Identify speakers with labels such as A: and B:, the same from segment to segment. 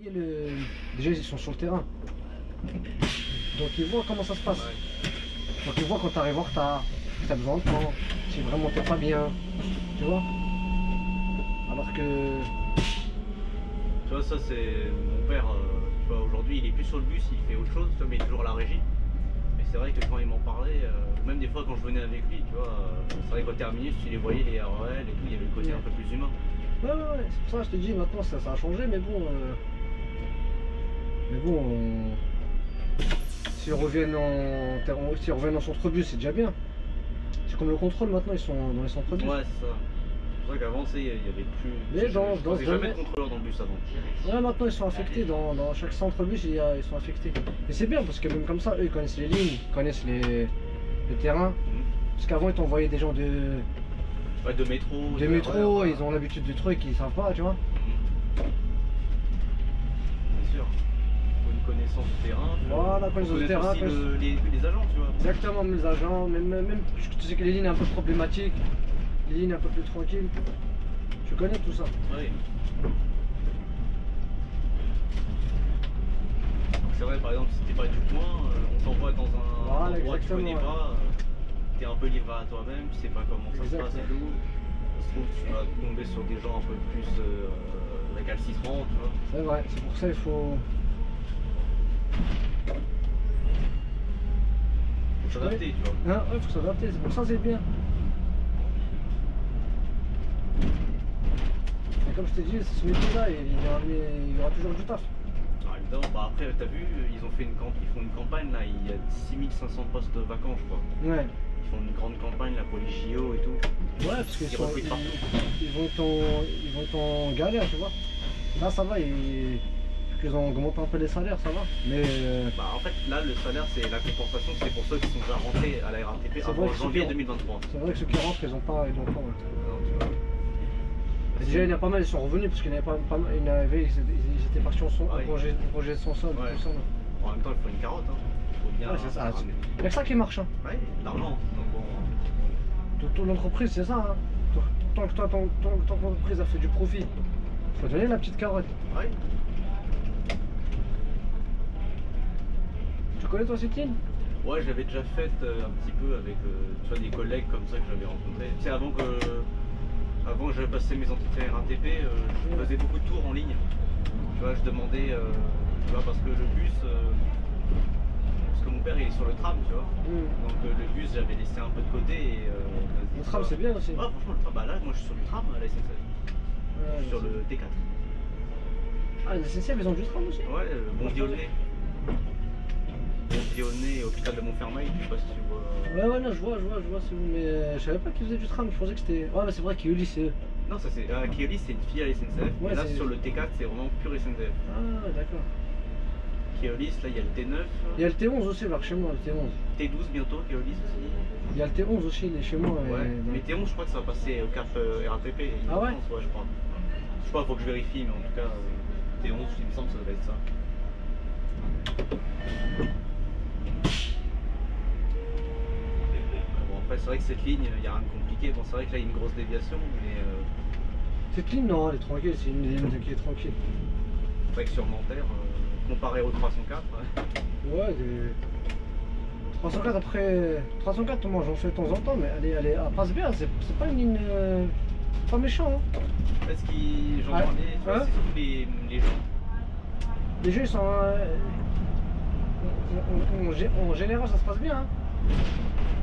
A: Déjà, ils sont sur le terrain. Donc ils voient comment ça se passe.
B: Ouais.
A: Donc ils voient quand tu arrives en retard, que tu as besoin de temps, si vraiment t'es pas bien. Tu vois. Alors que...
B: Tu vois, ça c'est mon père, tu vois, aujourd'hui il est plus sur le bus, il fait autre chose, tu vois, mais il est toujours à la régie. Mais c'est vrai que quand il m'en parlait, même des fois quand je venais avec lui, tu vois, c'est vrai qu'au terminus, tu les voyais, les REL et tout, il y avait le côté un peu plus humain.
A: Ouais, c'est pour ça que je te dis, maintenant ça a changé, mais bon... S'ils reviennent en centre-bus, c'est déjà bien. C'est comme le contrôle, maintenant ils sont dans les centres-bus.
B: Ouais, c'est ça. C'est vrai qu'avant, il y avait plus.
A: Mais
B: je faisais jamais de contrôleur dans le bus avant.
A: Ouais, maintenant ils sont affectés, dans chaque centre-bus ils sont affectés. Et c'est bien parce que même comme ça, eux ils connaissent les lignes, ils connaissent les terrains. Parce qu'avant ils t'envoyaient des gens de
B: métro.
A: De métro, ils ont l'habitude du truc, ils savent pas, tu vois.
B: Bien sûr. Faut une connaissance du terrain.
A: Voilà, connaissance du terrain.
B: Aussi les agents, tu vois.
A: Exactement, même les agents, même tu sais que les lignes un peu problématiques, les lignes un peu plus tranquilles. Tu connais tout ça.
B: Oui. C'est vrai, par exemple, si t'es pas du coin, on t'envoie dans un endroit que tu connais pas, t'es un peu livré à toi-même, tu sais pas comment ça se passe et tout. Ça se trouve, tu vas tomber sur des gens un peu plus récalcitrants, tu vois.
A: C'est vrai, c'est pour ça il faut...
B: Faut s'adapter, tu vois.
A: Ouais, faut s'adapter, c'est pour ça c'est bien. Et comme je t'ai dit, ce métier-là, il y aura toujours du taf.
B: Ah, évidemment, bah après, t'as vu, ils font une campagne là, il y a 6500 postes vacants, je crois.
A: Ouais.
B: Ils font une grande campagne là pour les JO et tout.
A: Ouais, parce qu'ils vont être en galère, tu vois. Là, ça va, ils ont augmenté un peu les salaires, ça va. Mais
B: bah en fait, là, le salaire, c'est la compensation, c'est pour ceux qui sont déjà rentrés à la RATP avant janvier 2023.
A: C'est vrai que ceux qui rentrent, ils ont pas.
B: Non, tu vois.
A: Déjà, il y en a pas mal, ils sont revenus parce qu'il y en avait pas mal, ils étaient partis en projet de son sol,
B: ouais.
A: tout ça. Là.
B: En même temps, il faut une carotte, hein. Il faut bien.
A: Ouais, c'est ça. Il y a que ça qui marche. Hein.
B: Ouais, l'argent. Donc bon.
A: Ton entreprise, c'est ça. Hein. Tant que ton entreprise a fait du profit, il faut donner la petite carotte.
B: Ouais.
A: Tu connais toi cette ligne?
B: Ouais, j'avais déjà fait un petit peu avec tu vois, des collègues comme ça que j'avais rencontrés. Tu sais, avant que je passais mes entretiens RATP, je faisais beaucoup de tours en ligne. Tu vois, je demandais, tu vois, parce que le bus, parce que mon père il est sur le tram, tu vois. Donc le bus, j'avais laissé un peu de côté. Et,
A: le tram, c'est bien aussi.
B: Ouais, franchement, le tram, bah là, moi je suis sur le tram à la SNCF. Je suis sur le T4.
A: Ah, les SNCF, ils ont du tram aussi?
B: Ouais, Bondy-Aulnay. Bondy-Aulnay et hôpital de Montfermeil, je sais pas si tu vois.
A: Ouais, non, je vois, c'est bon, mais je savais pas qu'ils faisaient du tram, je pensais que c'était... Ouais, mais c'est vrai qu'Keolis, c'est eux.
B: Non, ça c'est... Keolis, c'est une filiale SNCF,
A: ouais,
B: et là, sur le T4, c'est vraiment pur SNCF.
A: Ah, d'accord.
B: Keolis, là, il y a le T9.
A: Il y a le T11 aussi, là, chez moi, le T11.
B: T12 bientôt, Keolis aussi.
A: Il y a le T11 aussi, il est chez moi.
B: Ouais, mais T11, je crois que ça va passer au cap RATP.
A: Ah ouais?
B: Ouais, je crois. Je sais pas, faut que je vérifie, mais en tout cas, T11, il me semble que ça devait être ça. Après, c'est vrai que cette ligne, il n'y a rien de compliqué. Bon, c'est vrai que là, il y a une grosse déviation, mais...
A: Cette ligne, non, elle est tranquille, c'est une ligne qui est tranquille.
B: C'est vrai que sur Nanterre, comparé au 304...
A: Ouais, 304 après... 304, moi j'en fais de temps en temps, mais elle est à Passe-Bien, c'est pas une ligne... pas méchant, hein.
B: En fait, ce qui... J'en parlais, c'est surtout les gens.
A: Les jeux, ils sont... en général, ça se passe bien, hein.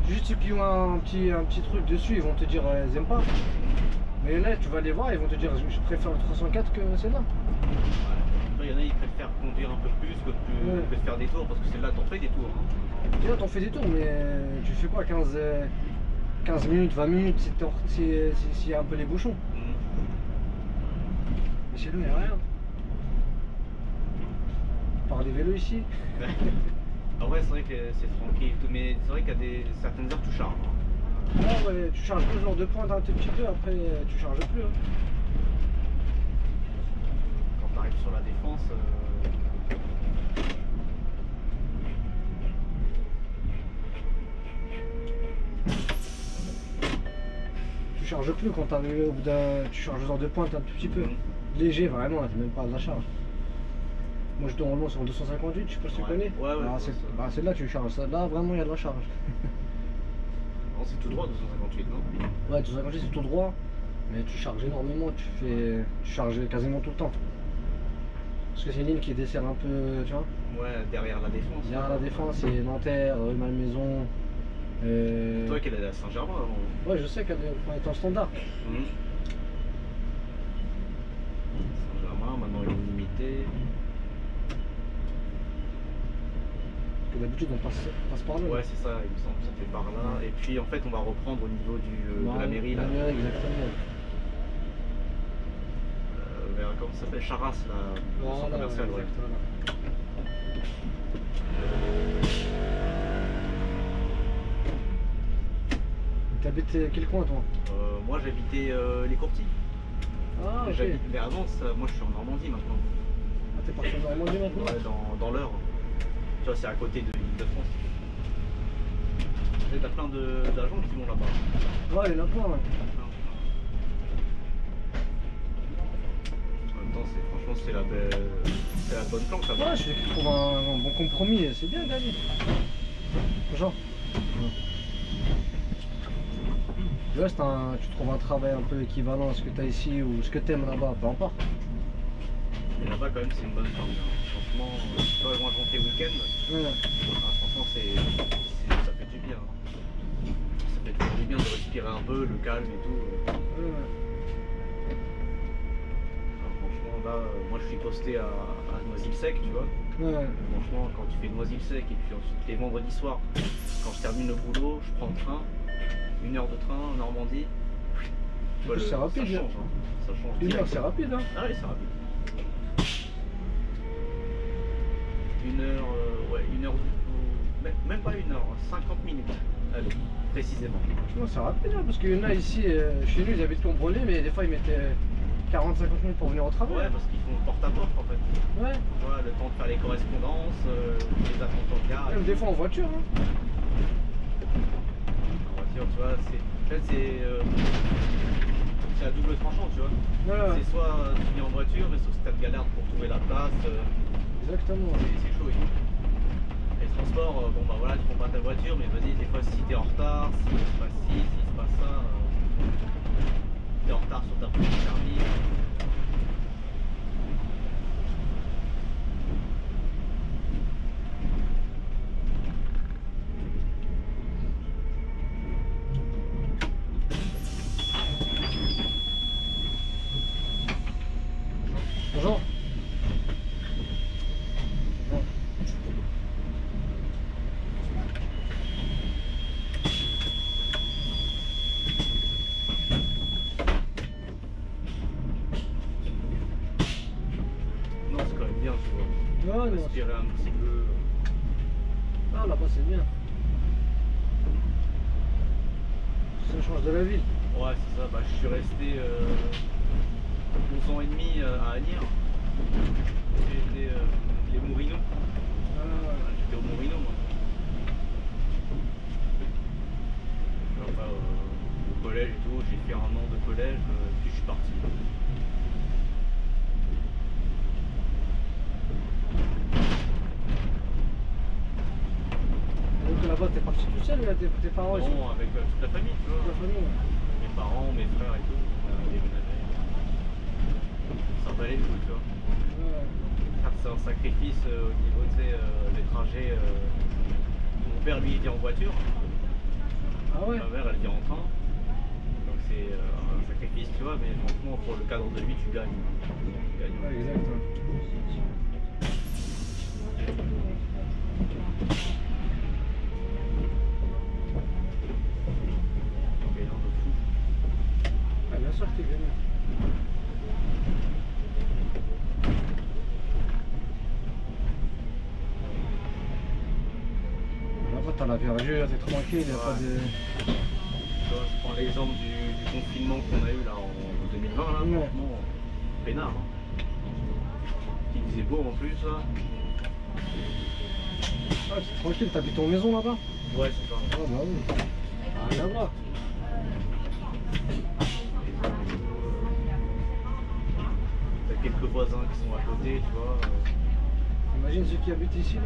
A: Juste ceux qui ont un petit truc dessus, ils vont te dire ils aiment pas. Mais là, tu vas les voir, ils vont te dire je préfère le 304 que celle-là.
B: Ouais. Il y en a, ils préfèrent conduire un peu plus que de faire des tours, parce que celle-là, t'en fais des tours. Hein.
A: Déjà, t'en fais des tours, mais tu fais quoi 15 minutes, 20 minutes s'il y a un peu les bouchons. Mais chez nous, il n'y a rien. Par les vélos ici.
B: En vrai, c'est vrai que c'est tranquille, mais c'est vrai qu'à certaines heures, tu charges.
A: Ah ouais, tu charges toujours de pointe un tout petit peu, après tu charges plus. Hein.
B: Quand tu arrives sur la défense...
A: Tu charges plus quand tu arrives au bout d'un... Tu charges en de pointe un tout petit peu. Léger, vraiment, c'est même pas de la charge. Moi je tourne en long sur 258, je sais pas si tu
B: Ouais.
A: connais.
B: Ouais, ouais,
A: Ah,
B: je vois ça.
A: bah, celle-là tu charges, là vraiment il y a de la charge.
B: Non, c'est tout droit 258, non?
A: Ouais, 258 c'est tout droit, mais tu charges énormément, tu charges quasiment tout le temps. Parce que c'est une ligne qui dessert un peu, tu vois.
B: Ouais, derrière la défense.
A: Il y a la défense, c'est Nanterre, Malmaison.
B: Toi qui est à Saint-Germain avant.
A: Ouais, je sais qu'elle est en standard.
B: Saint-Germain, maintenant il est limité.
A: Que d'habitude on passe par là.
B: Ouais, c'est ça, il me semble, ça fait par là. Et puis en fait, on va reprendre au niveau de la mairie là.
A: La mairie, exactement.
B: Vers, comment ça s'appelle, Charras, là, le centre commercial, ouais.
A: T'habites quel coin toi?
B: Moi j'habitais les Courtis.
A: Ah ok.
B: Mais avant, moi je suis en Normandie maintenant.
A: Ah t'es parti en Normandie maintenant?
B: Ouais, dans l'Eure. Tu vois, c'est à côté de l'Île-de-France. T'as plein d'agents qui vont là-bas.
A: Ouais, il y en a plein, ouais.
B: En même temps, franchement, c'est la bonne planque là-bas.
A: Ouais, je sais qu'il trouve un bon compromis, c'est bien gagné. Genre. Ouais, tu trouves un travail un peu équivalent à ce que tu as ici ou ce que tu aimes là-bas, peu importe.
B: Et là-bas, quand même, c'est une bonne planque. Franchement, tu vois, moi, je montais week-end.
A: Ouais.
B: Franchement, ça fait du bien. Ça fait toujours du bien de respirer un peu, le calme et tout.
A: Ouais.
B: Franchement, là, moi, je suis posté à Noisy-le-Sec, tu vois.
A: Ouais.
B: Franchement, quand tu fais Noisy-le-Sec et puis ensuite les vendredis soirs, quand je termine le boulot, je prends le train, 1 heure de train en Normandie.
A: C'est rapide,
B: ça change, hein. Ça change.
A: 1 heure,
B: direct.
A: c'est rapide, hein.
B: Ah oui, c'est rapide. 1 heure, ouais, 1 heure, même pas 1 heure, 50 minutes. Allez, précisément.
A: Non, c'est rapide, hein, parce qu'il y en a ici, chez nous, ils habitent Combrolé, mais des fois, ils mettaient 40-50 minutes pour venir au travail.
B: Ouais, parce qu'ils font porte-à-porte en fait.
A: Ouais.
B: Tu vois, le temps de faire les correspondances, les attentes en gare.
A: Même des fois en voiture, hein.
B: En voiture, tu vois, c'est à double tranchant, tu vois.
A: Ouais.
B: C'est soit tu viens en voiture, mais sauf si t'as de galère pour trouver la place.
A: Exactement.
B: C'est chaud et tout. Et le transport, bon bah voilà, tu prends pas ta voiture, mais vas-y, des fois si t'es en retard, s'il se passe ci, s'il se passe ça, t'es en retard sur ta petite service.
A: Bonjour.
B: Non, c'est quand même bien, tu vois.
A: Ouais, non,
B: Respirer un petit peu.
A: ah, là-bas, c'est bien. Ça change de la ville.
B: Ouais, c'est ça. Bah, je suis resté 11 ans et demi à Agnières. J'ai été les Mourinaux. J'étais au Mourinaux, moi. Enfin, au collège et tout, j'ai fait 1 an de collège, puis je suis parti.
A: Donc là-bas, t'es parti tout seul, là, tes parents ici?
B: Non, avec toute la famille, tu vois.
A: La famille, ouais.
B: Mes parents, mes frères et tout, on a déménagé. Ça valait le coup, tu vois.
A: Ouais.
B: C'est un sacrifice au niveau des trajets. Mon père, lui, il vient en voiture.
A: Ah ouais?
B: Ma mère, elle vient en train. Donc c'est un sacrifice, tu vois, mais franchement, pour le cadre de vie, tu gagnes. Tu gagnes.
A: Ouais, exactement.
B: En gagnant de fou.
A: Ah, bien sûr que t'es gagné. Là-bas, t'as la verdure, t'es tranquille, y'a pas de...
B: Tu vois, je prends l'exemple du confinement qu'on a eu là en 2020, là,
A: Ouais.
B: franchement, peinard. Hein. Il faisait beau en plus, là.
A: Ah, t'es tranquille, t'habites en maison là-bas?
B: Ouais, c'est ça.
A: Ah bah oui. Rien à voir.
B: T'as quelques voisins qui sont à côté, tu vois.
A: Imagine ceux qui habitent ici, là,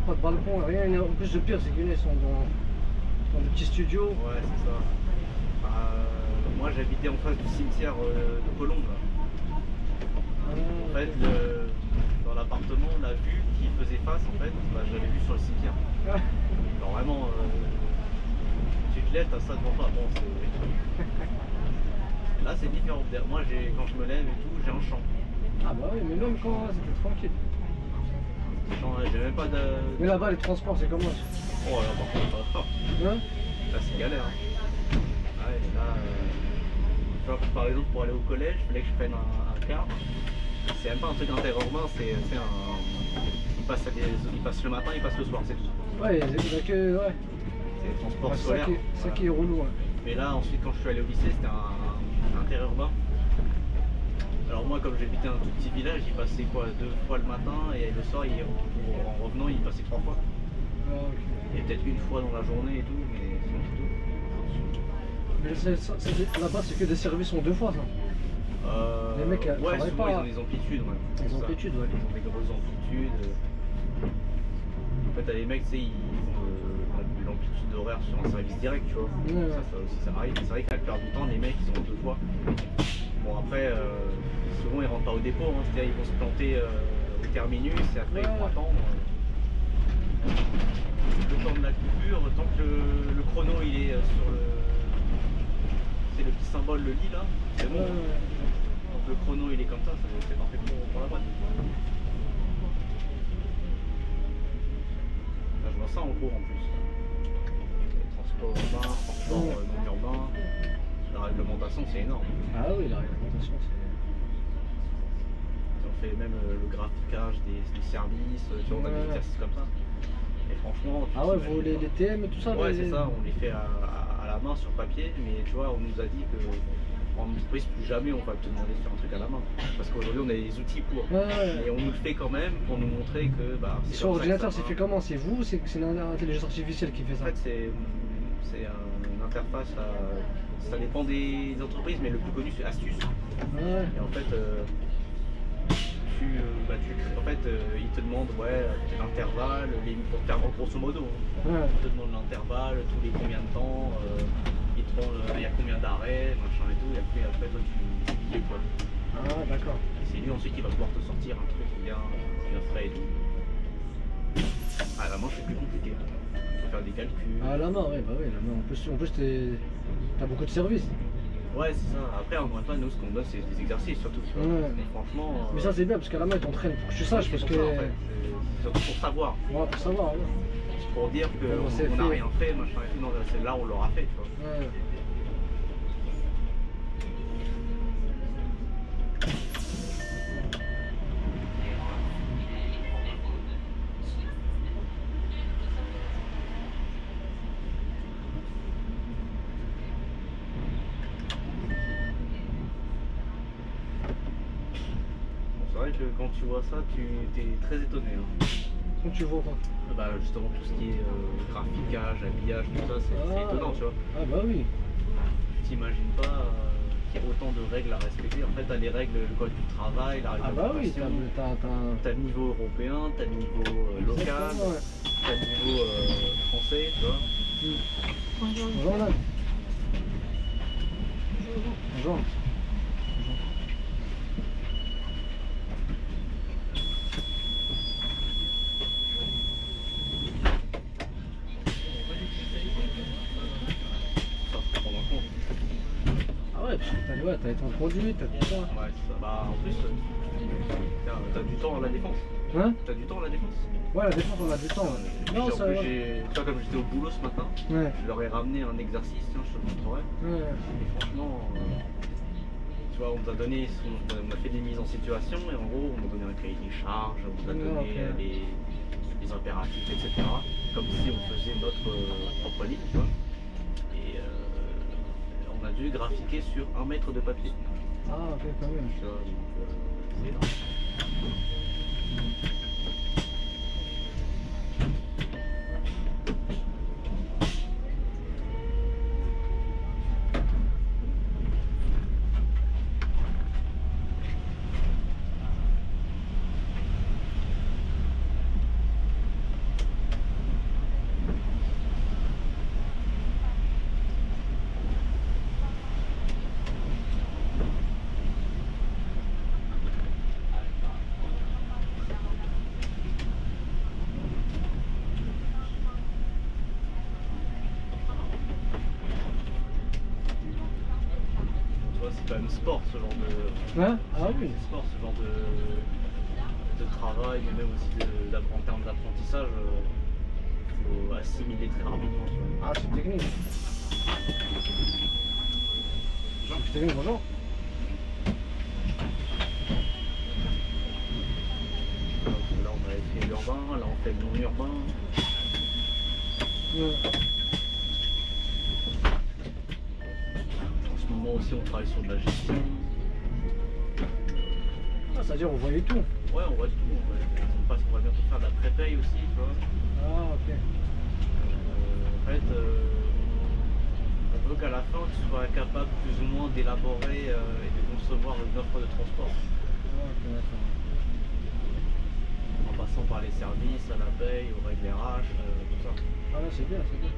A: pas de balcon, rien. En plus, le pire, c'est qu'ils sont dans des petits studios.
B: Ouais, c'est ça. Moi, j'habitais en face du cimetière de Colombes. Là. En fait, dans l'appartement, la vue qui faisait face, en fait, bah, je l'avais vue sur le cimetière. Alors vraiment, tu te lèves, t'as ça devant toi. Bon, là, c'est différent. Moi, quand je me lève et tout, j'ai un champ.
A: Ah bah oui, mais même quand c'était tranquille.
B: J'ai même pas de...
A: Mais là-bas, les transports, c'est comment?
B: Oh là, par contre,
A: Hein?
B: là, c'est galère. Hein. Ouais, là, tu vois, par exemple, pour aller au collège, il fallait que je prenne un car. C'est même pas un truc interurbain, c'est un... Il passe le matin, il passe le soir, c'est tout.
A: Ouais, c'est que... Ouais.
B: C'est le transport
A: Ouais,
B: scolaire.
A: ça qui est relou. Ouais.
B: Mais là, ensuite, quand je suis allé au lycée, c'était un interurbain. Alors moi, comme j'habitais un tout petit village, il passait quoi 2 fois le matin et le soir, en revenant, il passait 3 fois.
A: Ah, ok.
B: Et peut-être une fois dans la journée et tout, mais sinon c'est tout.
A: Mais là-bas, c'est que des services en 2 fois, ça. Les mecs,
B: ouais,
A: travaillent
B: souvent
A: pas.
B: ils ont des amplitudes. Ouais.
A: Des amplitudes, ouais.
B: Ils ont des grosses amplitudes. En fait, t'as les mecs, tu sais, ils font l'amplitude horaire sur un service direct, tu vois.
A: Ouais.
B: Ça aussi, ça arrive. C'est vrai qu'à la plupart du temps, les mecs, ils ont 2 fois. Bon, après, souvent, ils rentrent pas au dépôt. Hein. C'est-à-dire, ils vont se planter au terminus et après, ils vont attendre. Le temps de la coupure, tant que le chrono, il est sur le... C'est le petit symbole, le lit, là. C'est bon. Quand le chrono, il est comme ça, c'est parfait pour la boîte. Là, je vois ça en cours, en plus. Transport urbain, transport non urbain. La réglementation, c'est énorme.
A: Ah oui, la réglementation, c'est...
B: On fait même le graphiquage des services, tu vois, on a des exercices comme ça. Et franchement...
A: Ah ouais, vous les TM et tout ça?
B: Ouais, c'est ça, on les fait à la main sur papier, mais tu vois, on nous a dit que en entreprise, plus jamais on va te demander de faire un truc à la main. Parce qu'aujourd'hui, on a les outils pour. Et on nous le fait quand même pour nous montrer que... Bah,
A: sur ordinateur, c'est fait comment? C'est vous? C'est une intelligence artificielle qui fait ça?
B: En fait, c'est une interface à... Ça dépend des entreprises, mais le plus connu, c'est Astuce. Et en fait... en fait, il te demande l'intervalle, pour faire grosso modo. Hein. Il te demande l'intervalle, tous les combien de temps, il te demande il y a combien d'arrêts, machin et tout, et après toi tu billes quoi.
A: Ah d'accord.
B: Et c'est lui ensuite qui va pouvoir te sortir un truc bien frais et tout. À la main c'est plus compliqué. Il faut faire des calculs.
A: Ah la main, ouais, bah oui, la main. En plus t'as beaucoup de services.
B: Ouais, c'est ça. Après, encore une fois, nous, ce qu'on donne, c'est des exercices surtout. Et franchement.
A: Mais ça, c'est bien parce qu'à la main, ils t'entraînent pour que tu saches. Parce que.
B: Ça, en fait. C'est surtout pour savoir.
A: Ouais, pour savoir. Ouais.
B: C'est pour dire qu'on n'a rien fait, machin et tout. Non, c'est là, on l'aura fait, tu vois.
A: Ouais.
B: C'est vrai que quand tu vois ça, tu es très étonné. Hein.
A: Quand tu vois quoi?
B: Bah justement tout ce qui est graphiquage, habillage, tout ça, c'est étonnant, tu vois.
A: Ah bah oui.
B: Tu t'imagines pas qu'il y a autant de règles à respecter. En fait, t'as les règles, le code du travail, la réglementation.
A: Ah bah oui,
B: t'as le niveau européen, t'as le niveau local, t'as le niveau français, tu vois.
A: Bonjour. Bonjour là. Bonjour. T'as été en conduite, t'as tout ça.
B: Ouais, c'est ça. Bah en plus, t'as du temps à la défense.
A: Hein?
B: T'as du temps à la défense?
A: Ouais, la défense, on a du temps.
B: Non, ça va. Tu vois, comme j'étais au boulot ce matin, je leur ai ramené un exercice, tiens, je te le montrerai. Et franchement, tu vois, on nous a donné, on a fait des mises en situation, et en gros, on nous a donné un cahier des charges, on nous a donné les impératifs, etc. Comme si on faisait notre propre ligne, tu vois. Et on a dû graphiquer sur 1 mètre de papier.
A: Ah, ok, quand même.
B: Tu vois, donc c'est énorme. quand même sport ce genre de.
A: Hein? Ah oui.
B: C'est sport ce genre de travail, mais même aussi en termes d'apprentissage, faut assimiler très rapidement. Tu vois.
A: Ah, c'est technique. C'est technique, bonjour.
B: Là on avait fait l'urbain, là on fait le non-urbain.
A: Ouais.
B: En ce moment aussi on travaille sur de la gestion.
A: Ah, c'est-à-dire, on voyait tout.
B: Ouais, on voit tout. On va bientôt faire de la pré-paye aussi, tu vois.
A: Ah, ok.
B: En fait, on veut qu'à la fin tu sois capable plus ou moins d'élaborer et de concevoir une offre de transport.
A: Ah, ok, d'accord.
B: En passant par les services, à la paye, aux règles RH, tout ça.
A: Ah, là, c'est bien, c'est bien.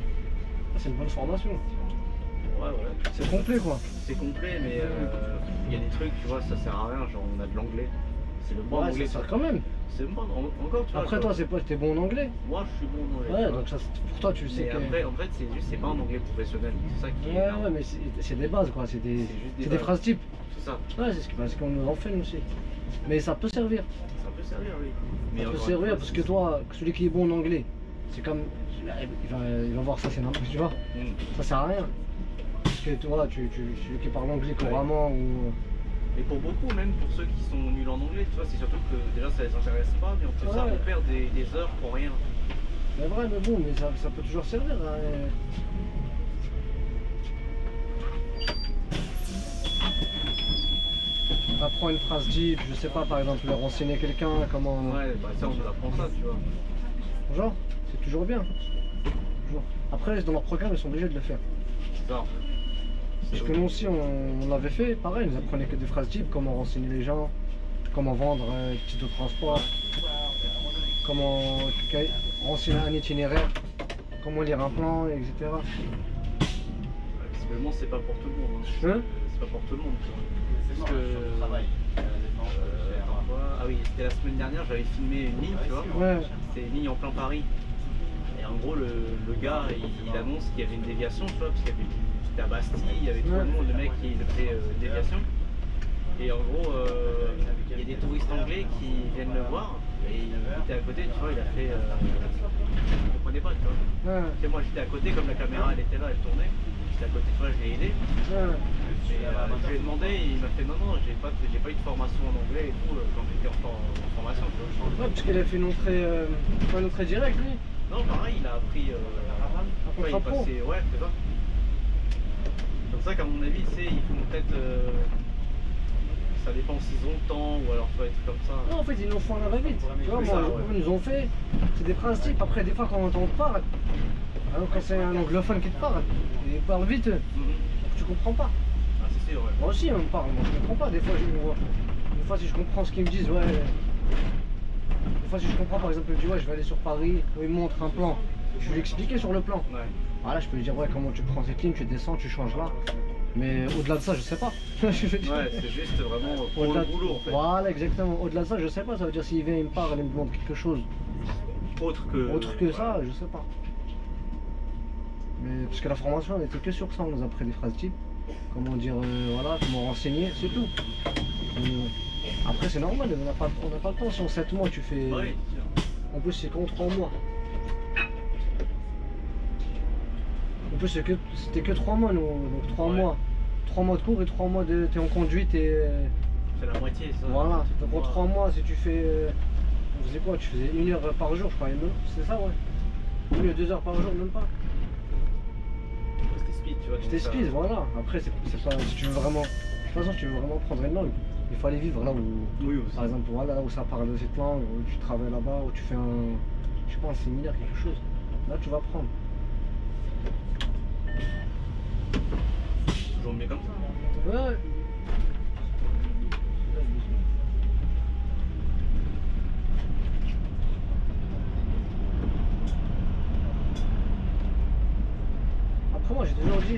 A: Ah, c'est une bonne formation.
B: Ouais, ouais.
A: C'est complet, quoi.
B: C'est complet, mais il y a des trucs, tu vois, ça sert à rien. Genre, on a de l'anglais. C'est le bon
A: Ouais,
B: anglais.
A: ça sert quand même.
B: C'est bon, encore, tu vois.
A: Après, toi, c'est pas, t'es bon en anglais.
B: Moi, je suis bon en anglais.
A: Ouais,
B: tu vois.
A: donc ça, pour toi, tu sais
B: Mais
A: que.
B: après, en fait, c'est juste, c'est pas un anglais professionnel. C'est ça qui est.
A: Ouais,
B: énorme.
A: ouais, mais c'est des bases, quoi. C'est des,
B: juste des
A: c'est des
B: bases.
A: phrases types.
B: C'est ça.
A: Ouais, c'est ce qu'on nous en fait, nous aussi. Mais ça peut servir.
B: Ça peut servir, oui. Mais
A: Ça peut
B: encore
A: servir
B: une fois,
A: parce que toi, celui qui est bon en anglais, c'est comme. Il va voir ça, c'est n'importe quoi, tu vois. Ça sert à rien. Parce que toi, celui qui parle anglais couramment ou.
B: Et pour beaucoup, même pour ceux qui sont nuls en anglais, tu vois, c'est surtout que déjà ça les intéresse pas, mais en plus ça,
A: Ouais.
B: on perd des heures pour rien.
A: C'est vrai, mais bon, mais ça peut toujours servir. Hein. Apprends une phrase deep, je sais pas, par exemple, renseigner quelqu'un, comment.
B: Ouais, bah ça on nous apprend ça, tu vois.
A: Genre, c'est toujours bien. Toujours. Après, dans leur programme, ils sont obligés de le faire.
B: C'est ça.
A: Parce que nous aussi, on l'avait fait, pareil, ils nous apprenaient que des phrases types, comment renseigner les gens, comment vendre un petit auto transport, comment renseigner un itinéraire, comment lire un plan, etc.
B: Visiblement, c'est pas pour tout le monde.
A: Hein?
B: C'est pas pour tout le monde, tu vois. Parce que. attends, quoi Ah oui, c'était la semaine dernière, j'avais filmé une ligne, tu vois.
A: Ouais.
B: C'était une ligne en plein Paris. Et en gros, le gars, il annonce qu'il y avait une déviation, tu vois, parce qu'il y avait c'était à Bastille, il y avait tout le monde, le mec qui faisait une déviation. Et en gros, il y a des touristes anglais qui viennent le voir, et il était à côté, tu vois, il a fait. Je comprenais pas, tu vois.
A: Ouais.
B: Tu sais, moi j'étais à côté, comme la caméra elle était là, elle tournait. J'étais à côté, tu vois, je l'ai aidé.
A: Ouais.
B: Et je lui ai demandé, il m'a fait non, non, j'ai pas eu de formation en anglais et tout quand j'étais en formation, tu vois.
A: Ouais, parce qu'il a fait une entrée directe, lui.
B: Non, pareil, il a appris.
A: contrat
B: il est
A: pro.
B: passé, ouais, c'est ça. C'est pour ça qu'à mon avis, tu sais, ils font peut-être. Ça dépend s'ils ont le temps ou alors tu vois, des trucs comme ça.
A: Non, en fait, ils nous font la va-vite. Tu vois,
B: C'est
A: moi,
B: ça, ouais.
A: ils nous ont fait, c'est des principes. Après, des fois, quand on te parle, alors, quand c'est un anglophone qui te parle, il parle vite, tu comprends pas.
B: Ah, c'est sûr, ouais.
A: Moi aussi, on me parle, moi je comprends pas. Des fois, si je comprends ce qu'ils me disent, ouais. Des fois, si je comprends, par exemple, il me dit, ouais, je vais aller sur Paris, où il me montre un plan, je vais lui expliquer sur le plan.
B: Ouais.
A: Voilà, je peux lui dire, ouais, comment tu prends cette ligne, tu descends, tu changes là. Mais au-delà de ça, je sais pas. Je veux dire.
B: Ouais, c'est juste vraiment pour
A: Au-delà
B: le
A: de-
B: boulot en fait.
A: Voilà, exactement. Au-delà de ça, je sais pas. Ça veut dire s'il vient, il me parle, il me demande quelque chose.
B: Autre que
A: Ça, je sais pas. Mais parce que la formation, elle était que sur ça. On nous a appris des phrases types. Comment dire, voilà, comment renseigner, c'est tout. Après, c'est normal, on n'a pas le temps. Si en 7 mois, tu fais.
B: Ouais,
A: En plus, c'est qu'en 3 mois. En plus, c'était que 3 mois, nous. Donc 3
B: Ouais.
A: mois. 3 mois de cours et 3 mois de. T'es en conduite et.
B: c'est la moitié ça.
A: Voilà. Donc en 3 mois, si tu fais. On faisait quoi? Tu faisais 1 heure par jour, je crois. C'est ça, ouais. Au lieu de 2 heures par jour, même pas.
B: C'était speed, tu vois.
A: C'était
B: donc ça-
A: speed, voilà. Après, c'est pas. Si tu veux vraiment. De toute façon, si tu veux vraiment prendre une langue, il faut aller vivre là où.
B: Oui, aussi.
A: Par exemple, voilà, là où ça parle de cette langue, où tu travailles là-bas, où tu fais un. Je sais pas, un séminaire, quelque chose. Là, tu vas prendre.
B: Toujours mieux comme ça.
A: Ouais. Après, moi, j'ai toujours dit,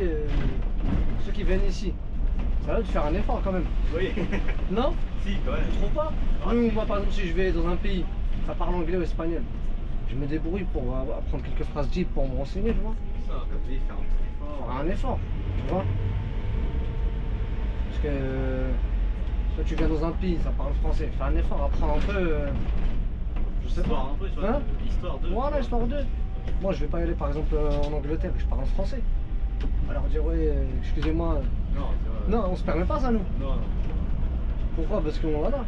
A: ceux qui viennent ici, ça va de faire un effort quand même.
B: Oui.
A: Non?
B: Si, quand même.
A: Tu trouves pas?
B: Ah,
A: Nous,
B: si.
A: moi, par exemple, si je vais dans un pays, ça parle anglais ou espagnol, je me débrouille pour apprendre quelques phrases deep pour me renseigner, tu vois.
B: Ça, comme dit, faire un petit effort.
A: Faire un effort, tu vois. Parce que toi tu viens dans un pays, ça parle français, fais un effort, apprends un peu. Je sais
B: Histoire
A: pas.
B: un peu, tu vois.
A: Hein?
B: Histoire de.
A: Voilà, histoire d'eux. Moi je vais pas y aller par exemple en Angleterre, je parle français. Alors dire ouais, excusez-moi.
B: Non, c'est vrai.
A: Non, on se permet pas ça nous.
B: Non, non.
A: Pourquoi? Parce que voilà.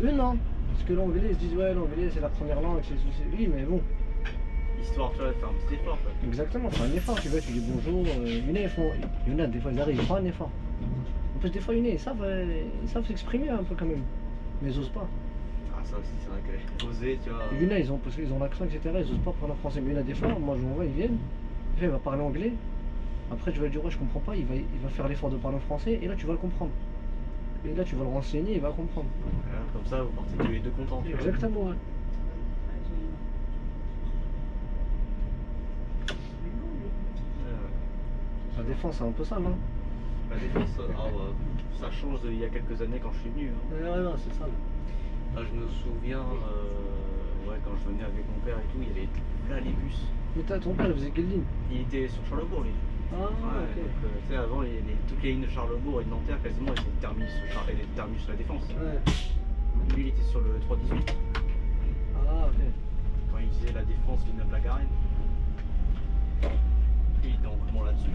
A: Eux non. Parce que l'anglais ils se disent ouais l'anglais c'est la première langue, oui mais bon.
B: Histoire, tu vois, de faire un petit effort, quoi.
A: Exactement, fais un effort, tu vois, tu dis bonjour, il y en a des fois ils arrivent, ils font un effort. En plus des fois ils savent s'exprimer un peu quand même, mais ils osent pas.
B: Ah, ça aussi, c'est vrai que oser, tu vois.
A: Il y en a, parce qu'ils ont l'accent, etc., ils osent pas parler en français, mais il y en a des fois, moi je vois, ils viennent, il va parler anglais, après tu vas lui dire ouais je comprends pas, il va faire l'effort de parler en français, et là tu vas le comprendre. Et là tu vas le renseigner, il va comprendre.
B: Voilà, comme ça, vous partez tous les deux contents, tu vois.
A: Exactement, ouais. La défense c'est un peu ça, non?
B: La défense, ça change d'il y a quelques années quand je suis venu. Hein.
A: Ouais, non, c'est ça.
B: Là, je me souviens, ouais, quand je venais avec mon père et tout, il y avait là les bus.
A: Mais ton père il faisait quelle ligne?
B: Il était sur Charlesbourg, lui.
A: Ah,
B: Ouais,
A: ok.
B: donc, tu sais, avant, toutes les lignes de Charlesbourg et de Nanterre, quasiment, étaient terminus la défense.
A: Ouais.
B: Lui, il était sur le 318.
A: Ah, ok.
B: Quand il faisait la défense Villeneuve-la-Garenne. Lui, il était en vraiment là-dessus.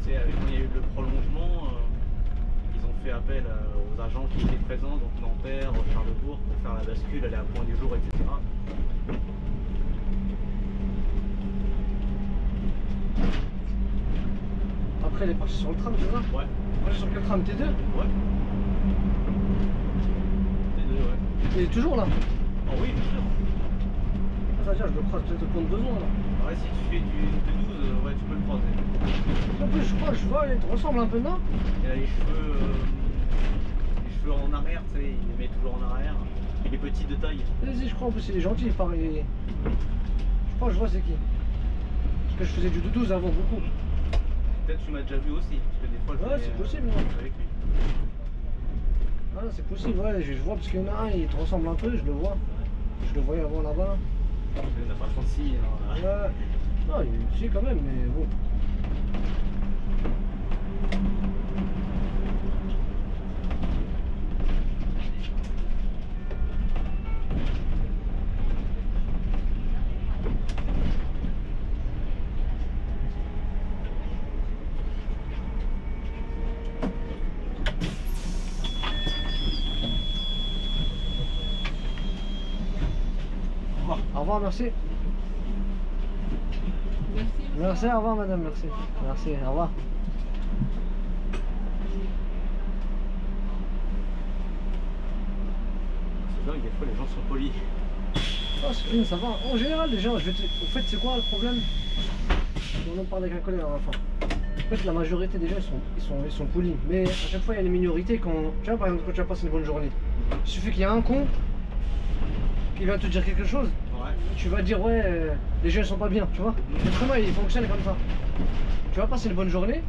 B: Tu sais, quand il y a eu le prolongement, ils ont fait appel aux agents qui étaient présents, donc Nanterre, Charlesbourg, pour faire la bascule, aller à Point du Jour, etc.
A: Après, elle est partie sur le tram, c'est ça?
B: Ouais.
A: Moi, sur quel tram? T2?
B: Ouais. Les deux, ouais.
A: Il est toujours là?
B: Oh oui, bien sûr.
A: Ça veut dire, je le croise peut-être au compte besoin là.
B: Ouais, si tu fais du 12, ouais, tu peux le croiser.
A: En plus, je crois, je vois, il te ressemble un peu, non?
B: Il a les cheveux en arrière, tu sais, il les met toujours en arrière. Il est petit de taille.
A: Vas-y, je crois, en plus, il est gentil, il paraît. Je crois, je vois c'est qui. Parce que je faisais du 12 avant beaucoup.
B: Peut-être tu m'as déjà vu aussi, parce que des fois je
A: Ouais,
B: venais,
A: c'est possible, ouais.
B: avec lui.
A: Ah, c'est possible, ouais, je vois, parce qu'il y en a un, il te ressemble un peu, je le vois. Je le voyais avant là-bas.
B: Il n'a pas 36, hein.
A: Ouais. Non, il est quand même, mais bon. Au revoir, merci. Merci, au revoir madame, merci. Merci, au revoir.
B: C'est dingue, des fois les gens sont polis.
A: Oh, c'est clean, ça va. En général, les gens, au fait, c'est quoi le problème? On en parle avec un collègue la dernière fois. En fait, la majorité des gens, ils sont polis. Mais à chaque fois, il y a des minorités quand. Tu vois, par exemple, quand tu vas passer une bonne journée, il suffit qu'il y ait un con qui va te dire quelque chose.
B: Ouais.
A: Tu vas dire, ouais, les gens ils sont pas bien, tu vois. L'être humain, il fonctionne comme ça. Tu vas passer une bonne journée,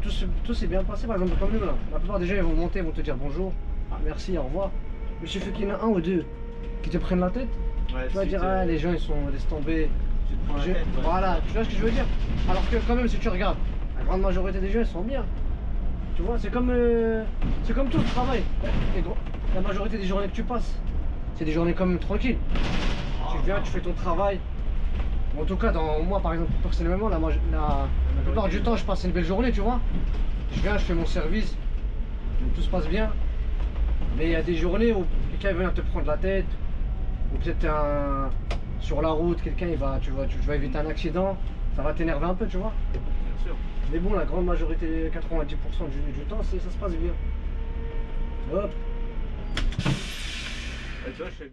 A: tout s'est bien passé, par exemple, comme nous là. La plupart des gens, ils vont monter, ils vont te dire bonjour, ah, merci, au revoir. Mais il suffit qu'il y en a un ou deux qui te prennent la tête.
B: Ouais,
A: Tu vas dire, ah, les gens ils sont laisse tomber.
B: Tu te prends la tête, ouais.
A: Voilà, tu vois ce que je veux dire? Alors que quand même si tu regardes, la grande majorité des gens ils sont bien. Tu vois, c'est comme tout le travail. La majorité des journées que tu passes, c'est des journées comme tranquilles. Tu viens, tu fais ton travail. En tout cas, moi par exemple, personnellement, la plupart du temps je passe une belle journée, tu vois. Je viens, je fais mon service, tout se passe bien. Mais il y a des journées où quelqu'un vient te prendre la tête, ou peut-être sur la route, quelqu'un tu vas éviter un accident, ça va t'énerver un peu, tu vois.
B: Bien sûr.
A: Mais bon, la grande majorité, 90% du temps, ça se passe bien. Hop.
B: Tu vois, je fais